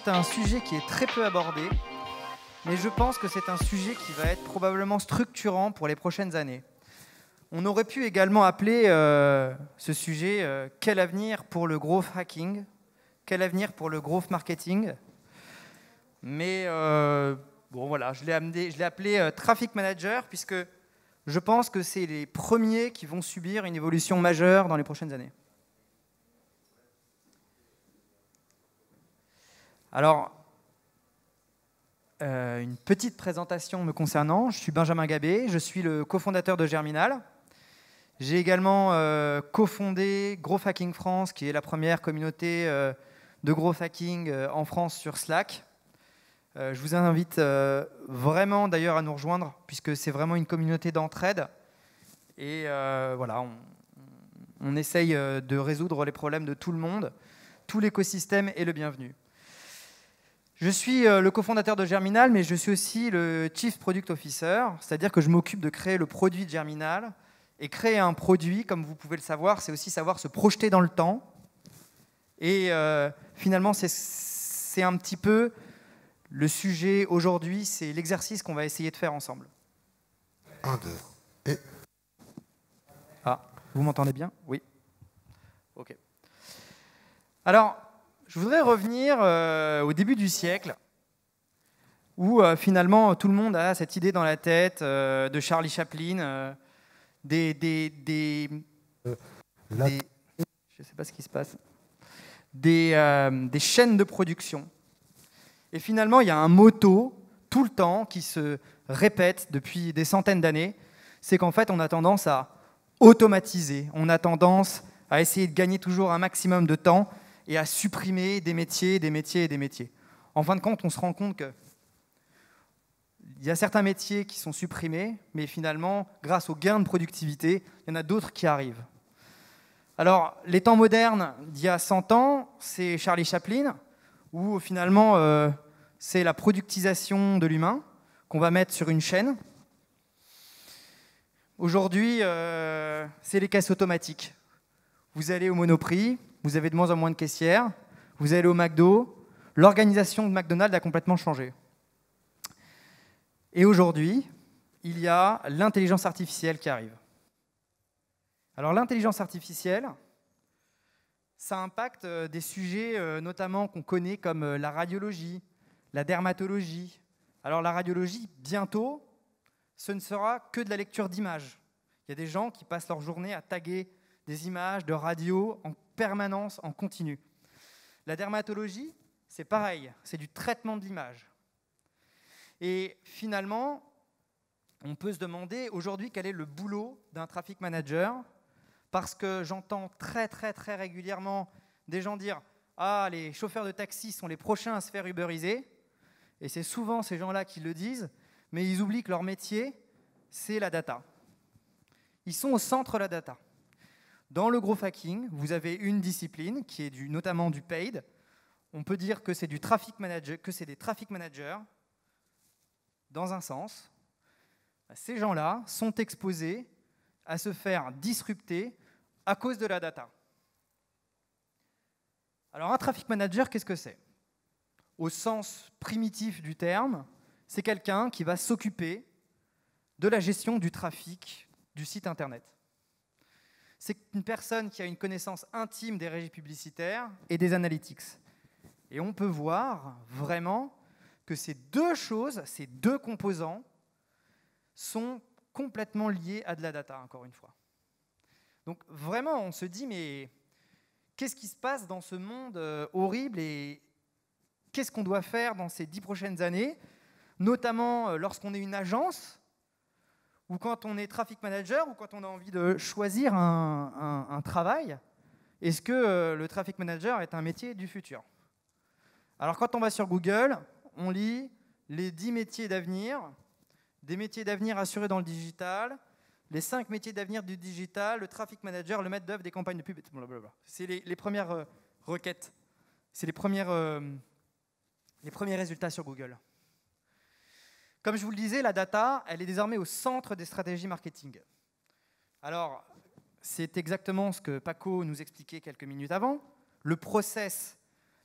c'est un sujet qui est très peu abordé, mais je pense que c'est un sujet qui va être probablement structurant pour les prochaines années. On aurait pu également appeler ce sujet « Quel avenir pour le growth hacking ? Quel avenir pour le growth marketing ?» Mais bon, voilà, je l'ai appelé Traffic Manager, puisque je pense que c'est les premiers qui vont subir une évolution majeure dans les prochaines années. Alors, une petite présentation me concernant. Je suis Benjamin Gabé, je suis le cofondateur de Germinal. J'ai également cofondé Growth Hacking France, qui est la première communauté de growth hacking en France sur Slack. Je vous invite vraiment d'ailleurs à nous rejoindre, puisque c'est vraiment une communauté d'entraide. Et voilà, on essaye de résoudre les problèmes de tout le monde. Tout l'écosystème est le bienvenu. Je suis le cofondateur de Germinal, mais je suis aussi le Chief Product Officer, c'est-à-dire que je m'occupe de créer le produit de Germinal. Et créer un produit, comme vous pouvez le savoir, c'est aussi savoir se projeter dans le temps. Et finalement, c'est un petit peu le sujet aujourd'hui, c'est l'exercice qu'on va essayer de faire ensemble. 1, 2, et... Ah, vous m'entendez bien? Oui. OK. Alors, je voudrais revenir au début du siècle, où finalement tout le monde a cette idée dans la tête de Charlie Chaplin, je sais pas ce qui se passe, des chaînes de production. Et finalement, il y a un motto tout le temps qui se répète depuis des centaines d'années, c'est qu'en fait, on a tendance à automatiser, on a tendance à essayer de gagner toujours un maximum de temps et à supprimer des métiers, des métiers et des métiers. En fin de compte, on se rend compte qu'il y a certains métiers qui sont supprimés, mais finalement, grâce aux gains de productivité, il y en a d'autres qui arrivent. Alors, les temps modernes d'il y a 100 ans, c'est Charlie Chaplin, où finalement, c'est la productisation de l'humain qu'on va mettre sur une chaîne. Aujourd'hui, c'est les caisses automatiques. Vous allez au Monoprix, vous avez de moins en moins de caissières, vous allez au McDo, l'organisation de McDonald's a complètement changé. Et aujourd'hui, il y a l'intelligence artificielle qui arrive. Alors l'intelligence artificielle, ça impacte des sujets notamment qu'on connaît comme la radiologie, la dermatologie. Alors la radiologie, bientôt, ce ne sera que de la lecture d'images. Il y a des gens qui passent leur journée à taguer des images de radio en permanence, en continu. La dermatologie, c'est pareil, c'est du traitement de l'image. Et finalement, on peut se demander aujourd'hui quel est le boulot d'un traffic manager, parce que j'entends très régulièrement des gens dire « Ah, les chauffeurs de taxi sont les prochains à se faire uberiser ». Et c'est souvent ces gens-là qui le disent, mais ils oublient que leur métier, c'est la data. Ils sont au centre de la data. Dans le growth hacking, vous avez une discipline qui est notamment du paid. On peut dire que c'est du traffic manager, que c'est des traffic managers. Dans un sens, ces gens-là sont exposés à se faire disrupter à cause de la data. Alors un traffic manager, qu'est-ce que c'est? Au sens primitif du terme, c'est quelqu'un qui va s'occuper de la gestion du trafic du site Internet. C'est une personne qui a une connaissance intime des régies publicitaires et des analytics. Et on peut voir vraiment que ces deux choses, ces deux composants, sont complètement liés à de la data, encore une fois. Donc vraiment, on se dit, mais qu'est-ce qui se passe dans ce monde horrible et qu'est-ce qu'on doit faire dans ces 10 prochaines années, notamment lorsqu'on est une agence, ou quand on est traffic manager, ou quand on a envie de choisir un travail. Est-ce que le traffic manager est un métier du futur? Alors quand on va sur Google, on lit les 10 métiers d'avenir, des métiers d'avenir assurés dans le digital, les 5 métiers d'avenir du digital, le traffic manager, le maître d'œuvre des campagnes de pub, blablabla. C'est les premières requêtes, c'est les premiers résultats sur Google. Comme je vous le disais, la data, elle est désormais au centre des stratégies marketing. Alors, c'est exactement ce que Paco nous expliquait quelques minutes avant. Le process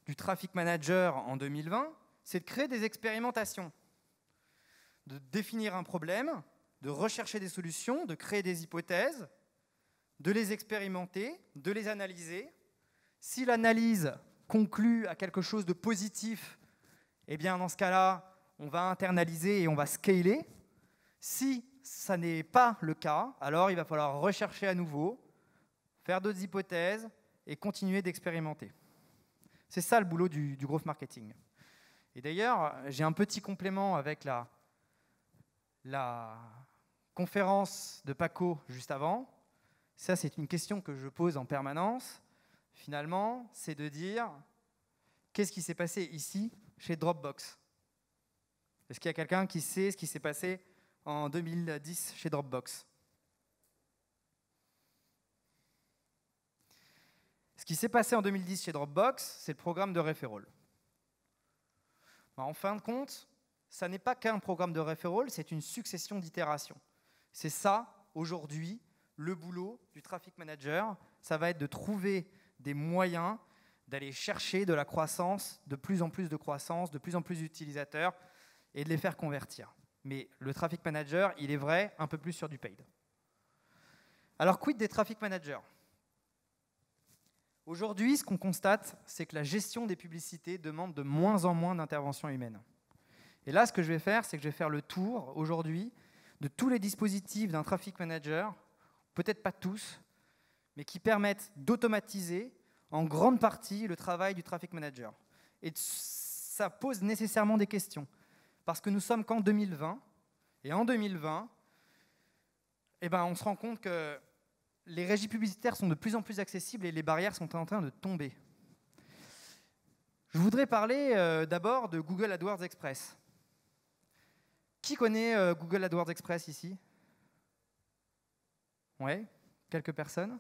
du Traffic Manager en 2020, c'est de créer des expérimentations, de définir un problème, de rechercher des solutions, de créer des hypothèses, de les expérimenter, de les analyser. Si l'analyse conclut à quelque chose de positif, eh bien dans ce cas-là, on va internaliser et on va scaler. Si ça n'est pas le cas, alors il va falloir rechercher à nouveau, faire d'autres hypothèses et continuer d'expérimenter. C'est ça le boulot du growth marketing. Et d'ailleurs, j'ai un petit complément avec la conférence de Paco juste avant. Ça, c'est une question que je pose en permanence. Finalement, c'est de dire qu'est-ce qui s'est passé ici chez Dropbox? Est-ce qu'il y a quelqu'un qui sait ce qui s'est passé en 2010 chez Dropbox? Ce qui s'est passé en 2010 chez Dropbox, c'est le programme de referral. En fin de compte, ça n'est pas qu'un programme de referral, c'est une succession d'itérations. C'est ça, aujourd'hui, le boulot du traffic manager. Ça va être de trouver des moyens d'aller chercher de la croissance, de plus en plus de croissance, de plus en plus d'utilisateurs, et de les faire convertir. Mais le traffic manager, il est vrai, un peu plus sur du paid. Alors, quid des traffic managers? Aujourd'hui, ce qu'on constate, c'est que la gestion des publicités demande de moins en moins d'intervention humaine. Et là, ce que je vais faire, c'est que je vais faire le tour, aujourd'hui, de tous les dispositifs d'un traffic manager, peut-être pas tous, mais qui permettent d'automatiser en grande partie le travail du traffic manager. Et ça pose nécessairement des questions. Parce que nous sommes qu'en 2020, et en 2020, on se rend compte que les régies publicitaires sont de plus en plus accessibles et les barrières sont en train de tomber. Je voudrais parler d'abord de Google AdWords Express. Qui connaît Google AdWords Express ici? Oui, quelques personnes.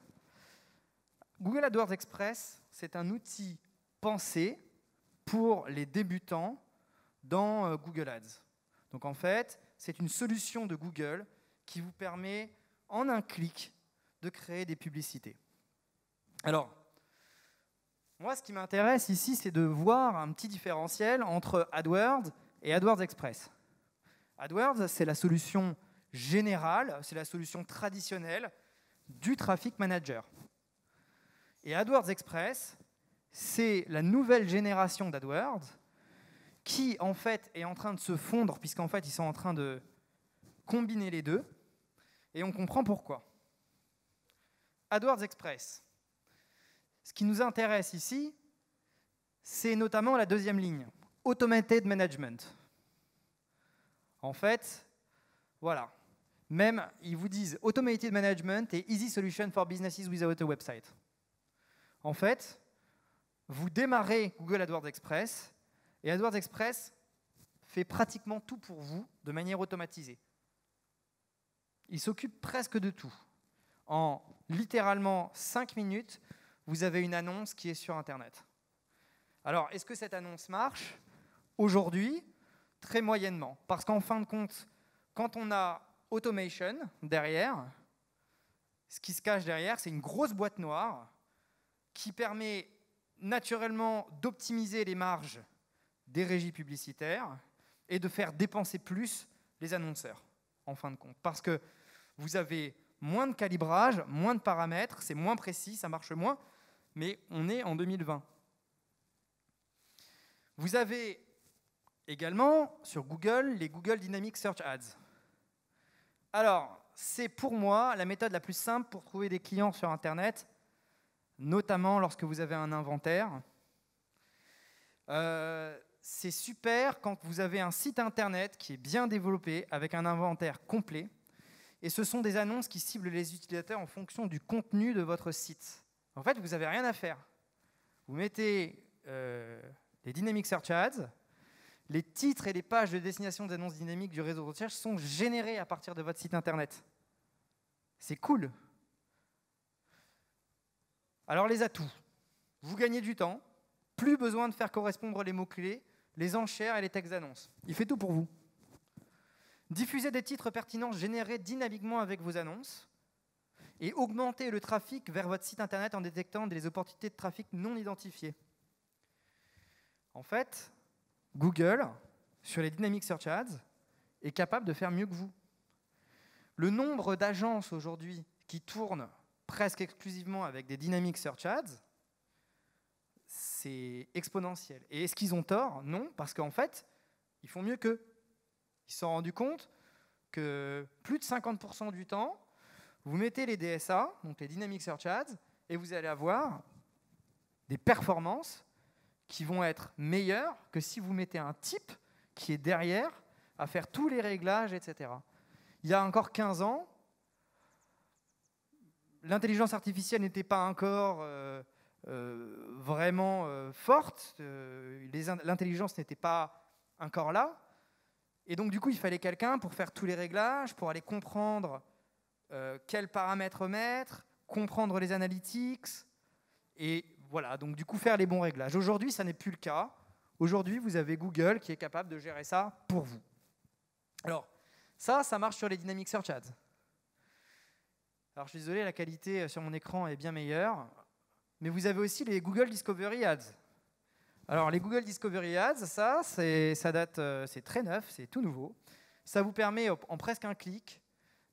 Google AdWords Express, c'est un outil pensé pour les débutants dans Google Ads. Donc en fait, c'est une solution de Google qui vous permet, en un clic, de créer des publicités. Alors, moi, ce qui m'intéresse ici, c'est de voir un petit différentiel entre AdWords et AdWords Express. AdWords, c'est la solution générale, c'est la solution traditionnelle du traffic manager. Et AdWords Express, c'est la nouvelle génération d'AdWords qui, en fait, est en train de se fondre, puisqu'en fait, ils sont en train de combiner les deux, et on comprend pourquoi. AdWords Express. Ce qui nous intéresse ici, c'est notamment la deuxième ligne, Automated Management. En fait, voilà. Même, ils vous disent Automated Management et Easy Solution for Businesses Without a Website. En fait, vous démarrez Google AdWords Express et AdWords Express fait pratiquement tout pour vous de manière automatisée. Il s'occupe presque de tout. En littéralement 5 minutes, vous avez une annonce qui est sur Internet. Alors, est-ce que cette annonce marche? Aujourd'hui, très moyennement. Parce qu'en fin de compte, quand on a automation derrière, ce qui se cache derrière, c'est une grosse boîte noire qui permet naturellement d'optimiser les marges des régies publicitaires et de faire dépenser plus les annonceurs, en fin de compte. Parce que vous avez moins de calibrage, moins de paramètres, c'est moins précis, ça marche moins, mais on est en 2020. Vous avez également sur Google les Google Dynamic Search Ads. Alors, c'est pour moi la méthode la plus simple pour trouver des clients sur Internet, notamment lorsque vous avez un inventaire. C'est super quand vous avez un site Internet qui est bien développé, avec un inventaire complet. Et ce sont des annonces qui ciblent les utilisateurs en fonction du contenu de votre site. En fait, vous n'avez rien à faire. Vous mettez les Dynamic Search Ads, les titres et les pages de destination des annonces dynamiques du réseau de recherche sont générés à partir de votre site Internet. C'est cool. Alors les atouts. Vous gagnez du temps, plus besoin de faire correspondre les mots-clés, les enchères et les textes d'annonce. Il fait tout pour vous. Diffusez des titres pertinents générés dynamiquement avec vos annonces et augmentez le trafic vers votre site Internet en détectant des opportunités de trafic non identifiées. En fait, Google, sur les Dynamic Search Ads, est capable de faire mieux que vous. Le nombre d'agences aujourd'hui qui tournent presque exclusivement avec des Dynamic Search Ads, c'est exponentiel. Et est-ce qu'ils ont tort? Non, parce qu'en fait, ils font mieux qu'eux. Ils se sont rendus compte que plus de 50% du temps, vous mettez les DSA, donc les Dynamic Search Ads, et vous allez avoir des performances qui vont être meilleures que si vous mettez un type qui est derrière à faire tous les réglages, etc. Il y a encore 15 ans, l'intelligence artificielle n'était pas encore vraiment forte, l'intelligence n'était pas encore là, et donc du coup il fallait quelqu'un pour faire tous les réglages, pour aller comprendre quels paramètres mettre, comprendre les analytics, et voilà, donc du coup faire les bons réglages. Aujourd'hui, ça n'est plus le cas. Aujourd'hui, vous avez Google qui est capable de gérer ça pour vous. Alors, ça marche sur les Dynamic Search Ads. Alors, je suis désolé, la qualité sur mon écran est bien meilleure, mais vous avez aussi les Google Discovery Ads. Alors, les Google Discovery Ads, ça date, c'est très neuf, c'est tout nouveau. Ça vous permet, en presque un clic,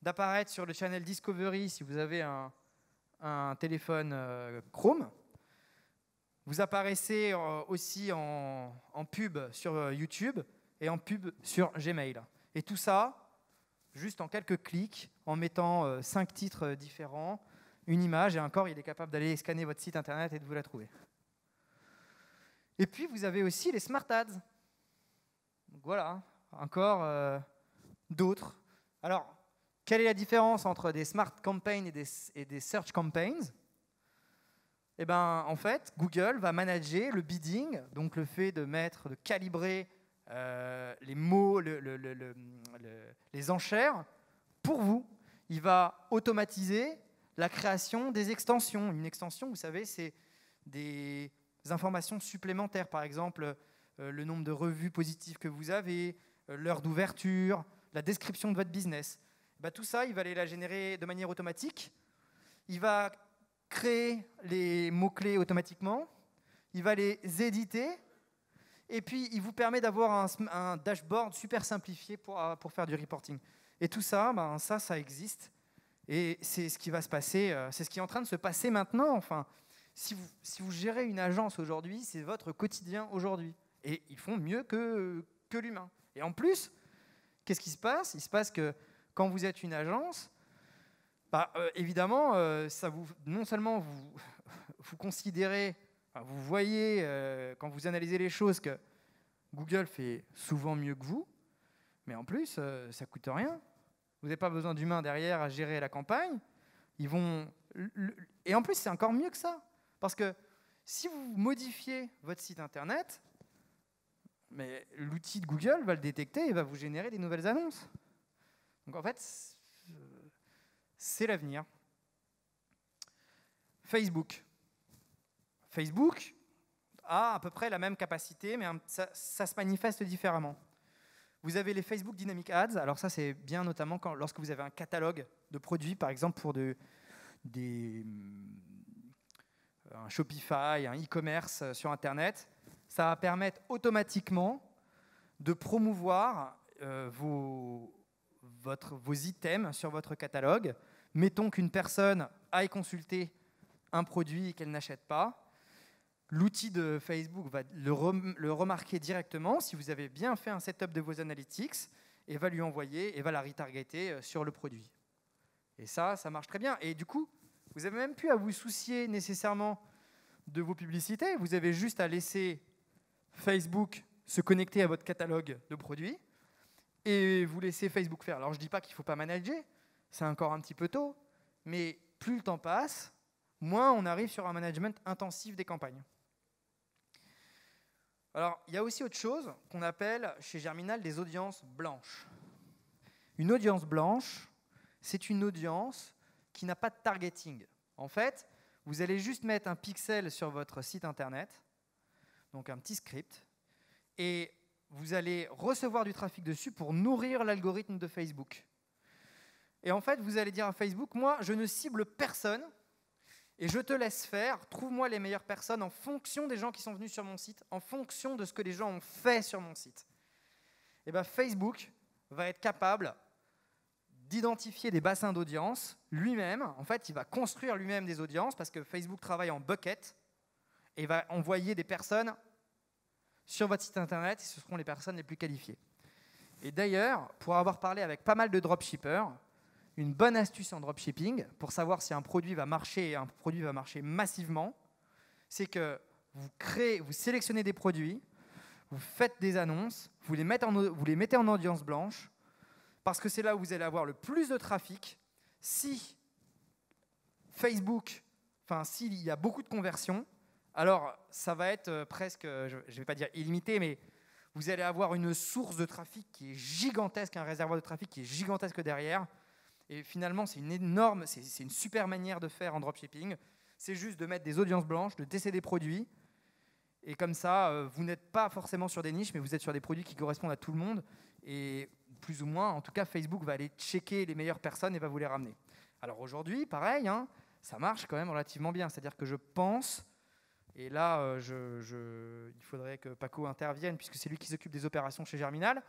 d'apparaître sur le channel Discovery si vous avez un téléphone Chrome. Vous apparaissez aussi en pub sur YouTube et en pub sur Gmail. Et tout ça, juste en quelques clics, en mettant 5 titres différents, une image, et encore, il est capable d'aller scanner votre site internet et de vous la trouver. Et puis, vous avez aussi les Smart Ads. Donc voilà, encore d'autres. Alors, quelle est la différence entre des Smart Campaigns et des Search Campaigns? Eh ben, en fait, Google va manager le bidding, donc le fait de calibrer les mots, les enchères pour vous. Il va automatiser la création des extensions. Une extension, vous savez, c'est des informations supplémentaires. Par exemple, le nombre de revues positives que vous avez, l'heure d'ouverture, la description de votre business. Ben, tout ça, il va aller la générer de manière automatique. Il va créer les mots-clés automatiquement, il va les éditer, et puis il vous permet d'avoir un dashboard super simplifié pour faire du reporting. Et tout ça, ça existe, et c'est ce qui va se passer, c'est ce qui est en train de se passer maintenant. Enfin, si vous gérez une agence aujourd'hui, c'est votre quotidien aujourd'hui. Et ils font mieux que l'humain. Et en plus, qu'est-ce qui se passe? Il se passe que quand vous êtes une agence, évidemment, non seulement vous considérez, vous voyez, quand vous analysez les choses, que Google fait souvent mieux que vous, mais en plus, ça ne coûte rien. Vous n'avez pas besoin d'humains derrière à gérer la campagne. Et en plus, c'est encore mieux que ça. Parce que si vous modifiez votre site internet, mais l'outil de Google va le détecter et va vous générer des nouvelles annonces. Donc en fait, c'est l'avenir. Facebook a à peu près la même capacité, mais ça se manifeste différemment. Vous avez les Facebook Dynamic Ads. Alors ça, c'est bien notamment lorsque vous avez un catalogue de produits, par exemple pour un Shopify, un e-commerce sur Internet. Ça va permettre automatiquement de promouvoir vos items sur votre catalogue. Mettons qu'une personne aille consulter un produit et qu'elle n'achète pas. L'outil de Facebook va le remarquer directement si vous avez bien fait un setup de vos analytics et va lui envoyer et va la retargeter sur le produit. Et ça marche très bien. Et du coup, vous n'avez même plus à vous soucier nécessairement de vos publicités. Vous avez juste à laisser Facebook se connecter à votre catalogue de produits et vous laissez Facebook faire. Alors, je ne dis pas qu'il ne faut pas manager, c'est encore un petit peu tôt, mais plus le temps passe, moins on arrive sur un management intensif des campagnes. Alors, il y a aussi autre chose qu'on appelle chez Germinal des audiences blanches. Une audience blanche, c'est une audience qui n'a pas de targeting. En fait, vous allez juste mettre un pixel sur votre site internet, donc un petit script, et vous allez recevoir du trafic dessus pour nourrir l'algorithme de Facebook. Et en fait, vous allez dire à Facebook, moi, je ne cible personne, Et je te laisse faire, trouve-moi les meilleures personnes en fonction des gens qui sont venus sur mon site, en fonction de ce que les gens ont fait sur mon site. Et bien Facebook va être capable d'identifier des bassins d'audience lui-même. En fait, il va construire lui-même des audiences parce que Facebook travaille en bucket et va envoyer des personnes sur votre site internet et ce seront les personnes les plus qualifiées. Et d'ailleurs, pour avoir parlé avec pas mal de dropshippers, une bonne astuce en dropshipping pour savoir si un produit va marcher et un produit va marcher massivement, c'est que vous sélectionnez des produits, vous faites des annonces, vous les mettez en audience blanche, parce que c'est là où vous allez avoir le plus de trafic. Si Facebook, s'il y a beaucoup de conversions, alors ça va être presque, je ne vais pas dire illimité, mais vous allez avoir une source de trafic qui est gigantesque, un réservoir de trafic qui est gigantesque derrière. Et finalement, c'est une super manière de faire en dropshipping. C'est juste de mettre des audiences blanches, de tester des produits. Et comme ça, vous n'êtes pas forcément sur des niches, mais vous êtes sur des produits qui correspondent à tout le monde. Et plus ou moins, en tout cas, Facebook va aller checker les meilleures personnes et va vous les ramener. Alors aujourd'hui, pareil, ça marche quand même relativement bien. C'est-à-dire que je pense, et là, il faudrait que Paco intervienne, puisque c'est lui qui s'occupe des opérations chez Germinal,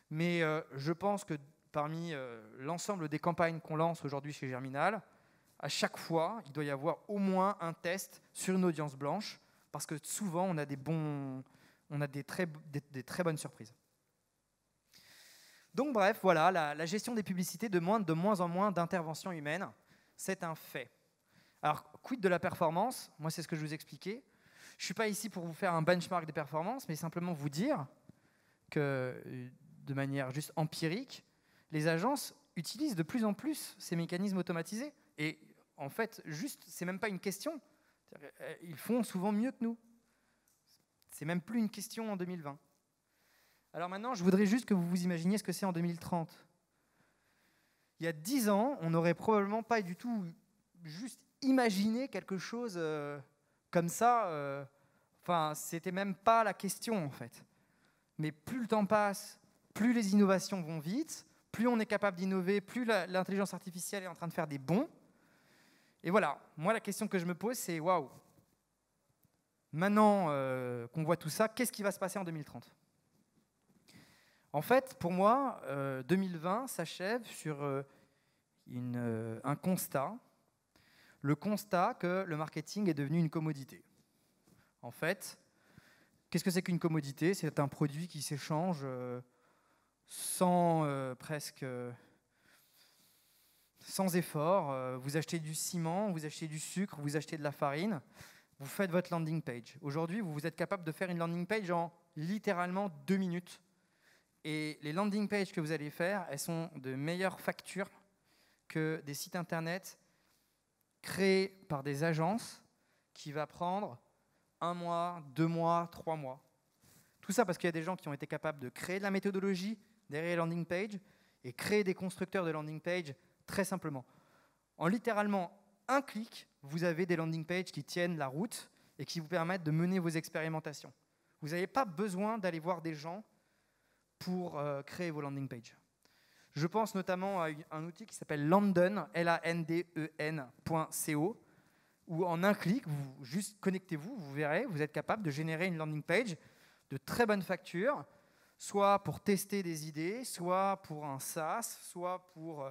mais je pense que parmi l'ensemble des campagnes qu'on lance aujourd'hui chez Germinal, à chaque fois, il doit y avoir au moins un test sur une audience blanche, parce que souvent, on a des très bonnes surprises. Donc bref, voilà, la gestion des publicités demande de moins en moins d'intervention humaine. C'est un fait. Alors, quid de la performance? Moi, c'est ce que je vous expliquais. Je ne suis pas ici pour vous faire un benchmark des performances, mais simplement vous dire que, de manière juste empirique, les agences utilisent de plus en plus ces mécanismes automatisés. Et en fait, c'est même pas une question. Ils font souvent mieux que nous. C'est même plus une question en 2020. Alors maintenant, je voudrais juste que vous vous imaginiez ce que c'est en 2030. Il y a 10 ans, on n'aurait probablement pas du tout juste imaginé quelque chose comme ça. C'était même pas la question en fait. Mais plus le temps passe, plus les innovations vont vite, plus on est capable d'innover, plus l'intelligence artificielle est en train de faire des bonds. Et voilà, moi la question que je me pose, c'est waouh. Maintenant qu'on voit tout ça, qu'est-ce qui va se passer en 2030 ? En fait, pour moi, 2020 s'achève sur un constat. Le constat que le marketing est devenu une commodité. En fait, qu'est-ce que c'est qu'une commodité ? C'est un produit qui s'échange sans effort. Vous achetez du ciment, vous achetez du sucre, vous achetez de la farine, vous faites votre landing page. Aujourd'hui, vous êtes capable de faire une landing page en littéralement 2 minutes. Et les landing pages que vous allez faire, elles sont de meilleure facture que des sites internet créés par des agences qui va prendre 1 mois, 2 mois, 3 mois. Tout ça parce qu'il y a des gens qui ont été capables de créer de la méthodologie derrière les landing pages et créer des constructeurs de landing page très simplement. En littéralement un clic, vous avez des landing pages qui tiennent la route et qui vous permettent de mener vos expérimentations. Vous n'avez pas besoin d'aller voir des gens pour créer vos landing pages. Je pense notamment à un outil qui s'appelle Landen, LANDEN.co, où en un clic, juste connectez-vous, vous verrez, vous êtes capable de générer une landing page de très bonne facture, soit pour tester des idées, soit pour un SaaS, soit pour...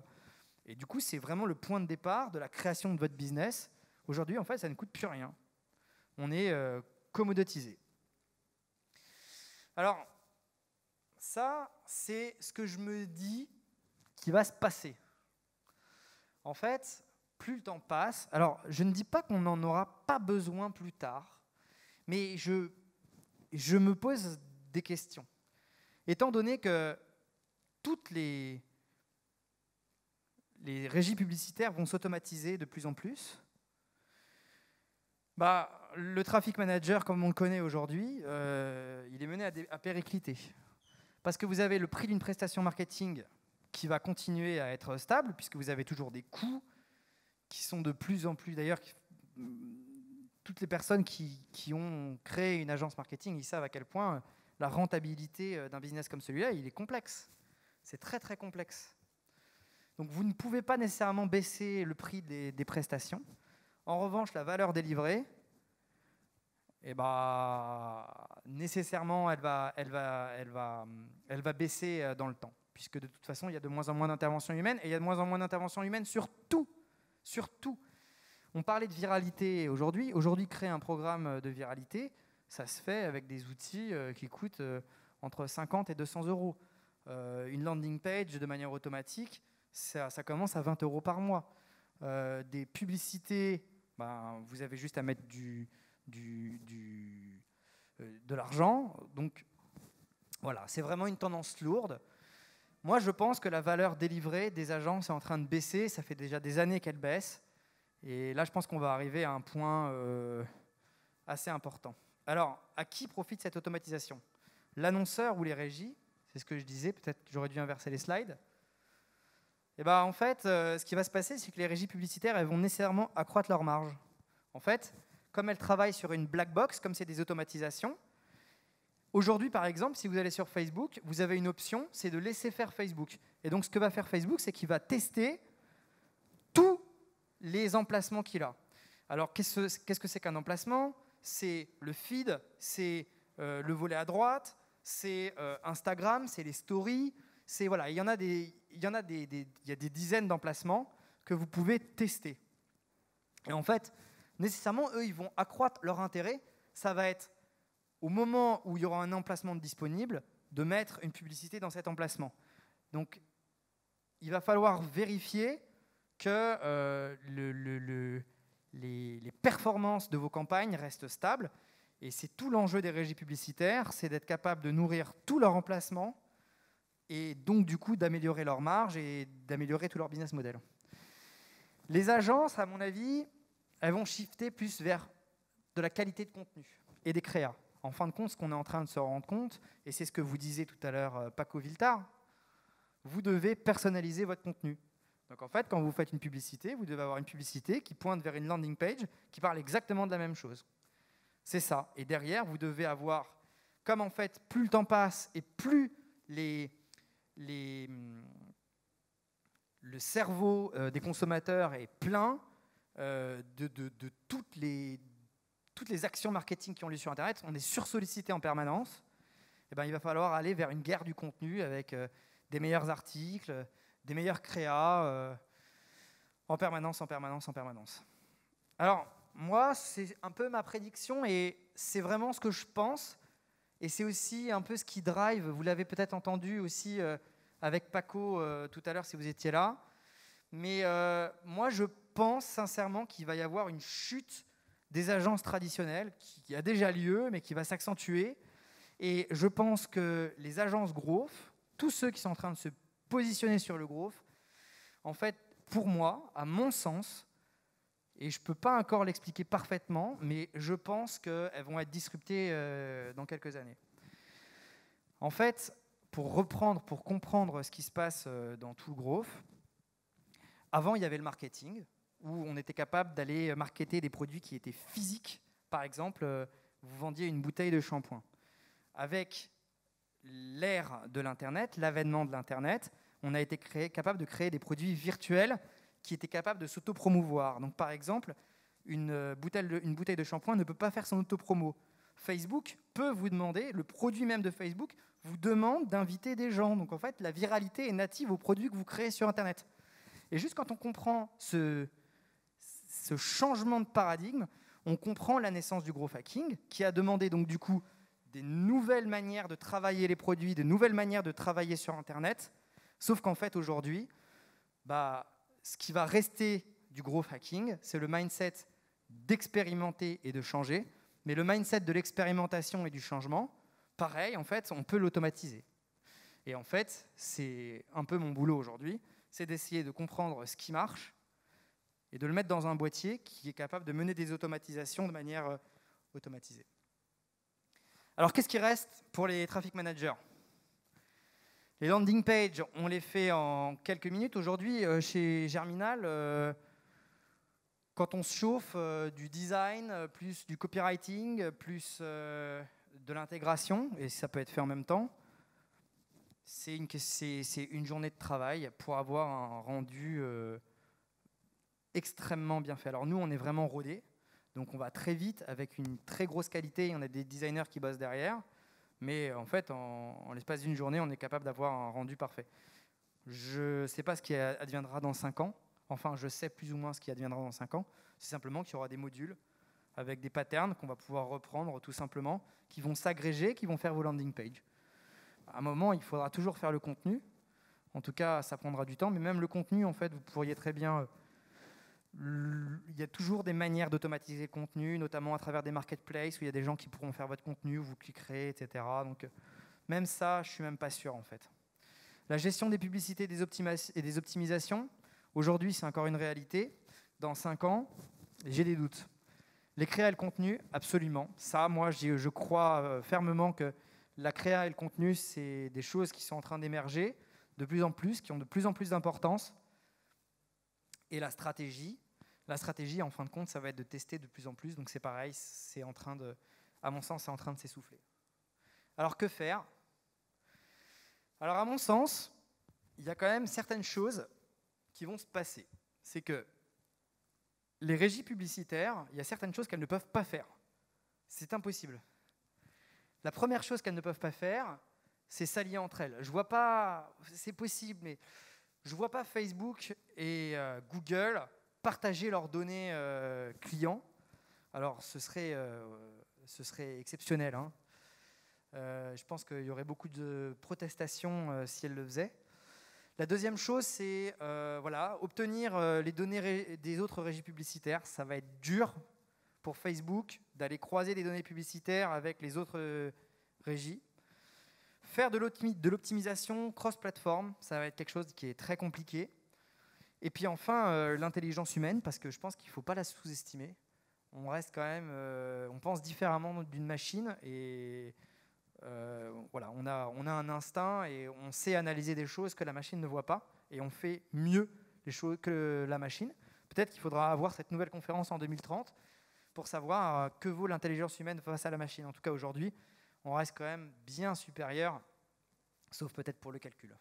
Et du coup, c'est vraiment le point de départ de la création de votre business. Aujourd'hui, en fait, ça ne coûte plus rien. On est commodisé. Alors, ça, c'est ce que je me dis qui va se passer. En fait, plus le temps passe, alors je ne dis pas qu'on n'en aura pas besoin plus tard, mais je me pose des questions. Étant donné que toutes les régies publicitaires vont s'automatiser de plus en plus, le traffic manager, comme on le connaît aujourd'hui, il est mené à péricliter. Parce que vous avez le prix d'une prestation marketing qui va continuer à être stable, puisque vous avez toujours des coûts qui sont de plus en plus... D'ailleurs, toutes les personnes qui ont créé une agence marketing, ils savent à quel point la rentabilité d'un business comme celui-là, il est complexe. C'est très, très complexe. Donc, vous ne pouvez pas nécessairement baisser le prix des prestations. En revanche, la valeur délivrée, nécessairement, elle va baisser dans le temps, puisque de toute façon, il y a de moins en moins d'interventions humaines, et il y a de moins en moins d'interventions humaines sur tout. Sur tout. On parlait de viralité aujourd'hui. Aujourd'hui, créer un programme de viralité, ça se fait avec des outils qui coûtent entre 50 et 200 euros. Une landing page de manière automatique, ça commence à 20 euros par mois. Des publicités, vous avez juste à mettre de l'argent. Donc voilà, c'est vraiment une tendance lourde. Moi, je pense que la valeur délivrée des agences est en train de baisser. Ça fait déjà des années qu'elle baisse. Et là, je pense qu'on va arriver à un point assez important. Alors, à qui profite cette automatisation? L'annonceur ou les régies? C'est ce que je disais. Peut-être que j'aurais dû inverser les slides. Et en fait, ce qui va se passer, c'est que les régies publicitaires, elles vont nécessairement accroître leur marge. En fait, comme elles travaillent sur une black box, comme c'est des automatisations, aujourd'hui, par exemple, si vous allez sur Facebook, vous avez une option, c'est de laisser faire Facebook. Et donc, ce que va faire Facebook, c'est qu'il va tester tous les emplacements qu'il a. Alors, qu'est-ce que c'est qu'un emplacement? C'est le feed, c'est le volet à droite, c'est Instagram, c'est les stories. Voilà, il y a des dizaines d'emplacements que vous pouvez tester. Et en fait, nécessairement, eux, ils vont accroître leur intérêt. Ça va être, au moment où il y aura un emplacement disponible, de mettre une publicité dans cet emplacement. Donc, il va falloir vérifier que les performances de vos campagnes restent stables. Et c'est tout l'enjeu des régies publicitaires, c'est d'être capable de nourrir tout leur emplacement et donc, du coup, d'améliorer leur marge et d'améliorer tout leur business model. Les agences, à mon avis, elles vont shifter plus vers de la qualité de contenu et des créas. En fin de compte, ce qu'on est en train de se rendre compte, et c'est ce que vous disiez tout à l'heure, Paco Viltar, vous devez personnaliser votre contenu. Donc en fait, quand vous faites une publicité, vous devez avoir une publicité qui pointe vers une landing page qui parle exactement de la même chose. C'est ça. Et derrière, vous devez avoir, comme en fait, plus le temps passe et plus le cerveau des consommateurs est plein de toutes les actions marketing qui ont lieu sur Internet, on est sursollicité en permanence, il va falloir aller vers une guerre du contenu avec des meilleurs articles, des meilleurs créas, en permanence. Alors, moi, c'est un peu ma prédiction et c'est vraiment ce que je pense. Et c'est aussi un peu ce qui drive, vous l'avez peut-être entendu aussi avec Paco tout à l'heure si vous étiez là. Mais moi, je pense sincèrement qu'il va y avoir une chute des agences traditionnelles qui a déjà lieu, mais qui va s'accentuer. Et je pense que les agences growth, tous ceux qui sont en train de se positionner sur le growth, en fait, pour moi, à mon sens, et je ne peux pas encore l'expliquer parfaitement, mais je pense qu'elles vont être disruptées dans quelques années. En fait, pour comprendre ce qui se passe dans tout le growth, avant, il y avait le marketing, où on était capable d'aller marketer des produits qui étaient physiques. Par exemple, vous vendiez une bouteille de shampoing. Avec l'ère de l'Internet, l'avènement de l'Internet, on a été capable de créer des produits virtuels qui étaient capables de s'auto-promouvoir. Donc, par exemple, une bouteille de shampoing ne peut pas faire son auto-promo. Facebook peut vous demander, le produit même de Facebook vous demande d'inviter des gens. Donc, en fait, la viralité est native aux produits que vous créez sur Internet. Et juste quand on comprend ce changement de paradigme, on comprend la naissance du growth hacking, qui a demandé donc du coup des nouvelles manières de travailler les produits, de nouvelles manières de travailler sur Internet. Sauf qu'en fait, aujourd'hui, ce qui va rester du growth hacking, c'est le mindset d'expérimenter et de changer. Mais le mindset de l'expérimentation et du changement, pareil, en fait, on peut l'automatiser. Et en fait, c'est un peu mon boulot aujourd'hui, c'est d'essayer de comprendre ce qui marche et de le mettre dans un boîtier qui est capable de mener des automatisations de manière automatisée. Alors, qu'est-ce qui reste pour les traffic managers? Les landing pages, on les fait en quelques minutes. Aujourd'hui, chez Germinal, quand on se chauffe du design, plus du copywriting, plus de l'intégration, et ça peut être fait en même temps, c'est une journée de travail pour avoir un rendu extrêmement bien fait. Alors nous, on est vraiment rodés, donc on va très vite avec une très grosse qualité, et on a des designers qui bossent derrière, mais en fait, en l'espace d'une journée, on est capable d'avoir un rendu parfait. Je ne sais pas ce qui adviendra dans 5 ans, enfin je sais plus ou moins ce qui adviendra dans 5 ans, c'est simplement qu'il y aura des modules avec des patterns qu'on va pouvoir reprendre tout simplement, qui vont s'agréger, qui vont faire vos landing pages. À un moment, il faudra toujours faire le contenu. En tout cas, ça prendra du temps, mais même le contenu, en fait, vous pourriez très bien... il y a toujours des manières d'automatiser le contenu, notamment à travers des marketplaces, où il y a des gens qui pourront faire votre contenu, vous cliquerez, etc. Donc, même ça, je ne suis même pas sûr, en fait. La gestion des publicités et des optimisations, aujourd'hui, c'est encore une réalité. Dans 5 ans, j'ai des doutes. Les créas et le contenu, absolument. Ça, moi, je crois fermement que la créa et le contenu, c'est des choses qui sont en train d'émerger de plus en plus, qui ont de plus en plus d'importance. Et la stratégie, en fin de compte, ça va être de tester de plus en plus. Donc c'est pareil, c'est en train de, à mon sens, c'est en train de s'essouffler. Alors que faire? Alors à mon sens, il y a quand même certaines choses qui vont se passer. C'est que les régies publicitaires, il y a certaines choses qu'elles ne peuvent pas faire. C'est impossible. La première chose qu'elles ne peuvent pas faire, c'est s'allier entre elles. Je vois pas, c'est possible, mais je vois pas Facebook et Google partager leurs données clients. Alors, ce serait exceptionnel, hein. Je pense qu'il y aurait beaucoup de protestations si elles le faisaient. La deuxième chose, c'est obtenir les données des autres régies publicitaires. Ça va être dur pour Facebook d'aller croiser des données publicitaires avec les autres régies. Faire de l'optimisation cross-platform, ça va être quelque chose qui est très compliqué. Et puis enfin, l'intelligence humaine, parce que je pense qu'il ne faut pas la sous-estimer. On reste quand même, on pense différemment d'une machine et on a un instinct et on sait analyser des choses que la machine ne voit pas et on fait mieux les choses que la machine. Peut-être qu'il faudra avoir cette nouvelle conférence en 2030 pour savoir que vaut l'intelligence humaine face à la machine. En tout cas, aujourd'hui, on reste quand même bien supérieur, sauf peut-être pour le calcul.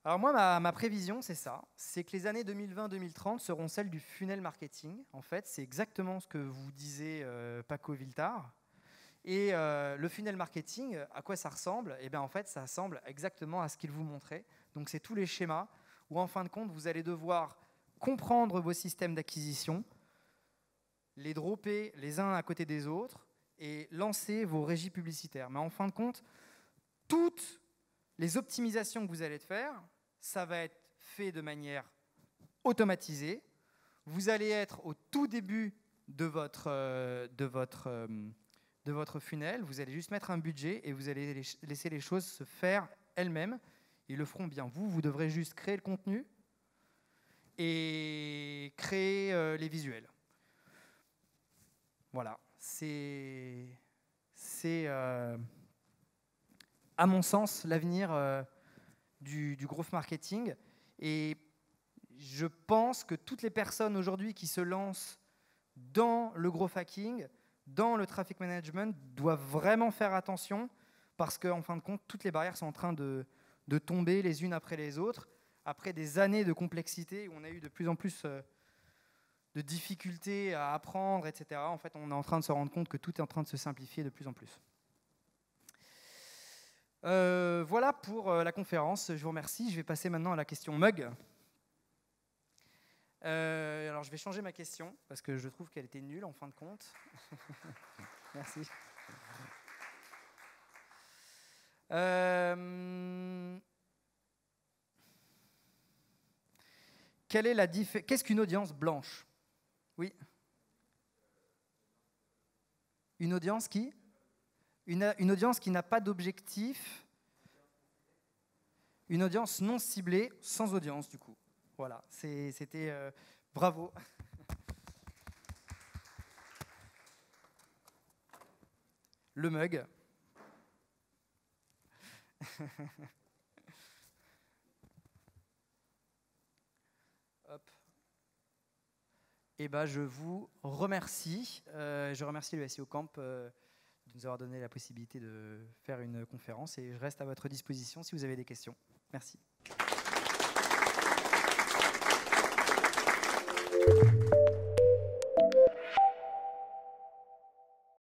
Alors moi, ma prévision, c'est ça. C'est que les années 2020-2030 seront celles du funnel marketing. En fait, c'est exactement ce que vous disait Paco Viltard. Et le funnel marketing, à quoi ça ressemble? Eh bien, en fait, ça ressemble exactement à ce qu'il vous montrait. Donc, c'est tous les schémas où, en fin de compte, vous allez devoir comprendre vos systèmes d'acquisition, les dropper les uns à côté des autres et lancer vos régies publicitaires. Mais en fin de compte, toutes les optimisations que vous allez faire, ça va être fait de manière automatisée. Vous allez être au tout début de votre funnel, vous allez juste mettre un budget et vous allez laisser les choses se faire elles-mêmes. Ils le feront bien. Vous devrez juste créer le contenu et créer les visuels. Voilà. C'est à mon sens, l'avenir du growth marketing. Et je pense que toutes les personnes aujourd'hui qui se lancent dans le growth hacking, dans le traffic management, doivent vraiment faire attention parce qu'en fin de compte, toutes les barrières sont en train de tomber les unes après les autres. Après des années de complexité où on a eu de plus en plus de difficultés à apprendre, etc., en fait, on est en train de se rendre compte que tout est en train de se simplifier de plus en plus. Voilà pour la conférence. Je vous remercie. Je vais passer maintenant à la question mug. Alors, je vais changer ma question parce que je trouve qu'elle était nulle en fin de compte. Merci. Quelle est la qu'est-ce qu'une audience blanche? Oui. Une audience qui une audience qui n'a pas d'objectif. Une audience non ciblée, sans audience du coup. Voilà, c'était bravo. Le mug. Hop. Eh ben, je vous remercie. Je remercie le SEO Camp de nous avoir donné la possibilité de faire une conférence et je reste à votre disposition si vous avez des questions. Merci.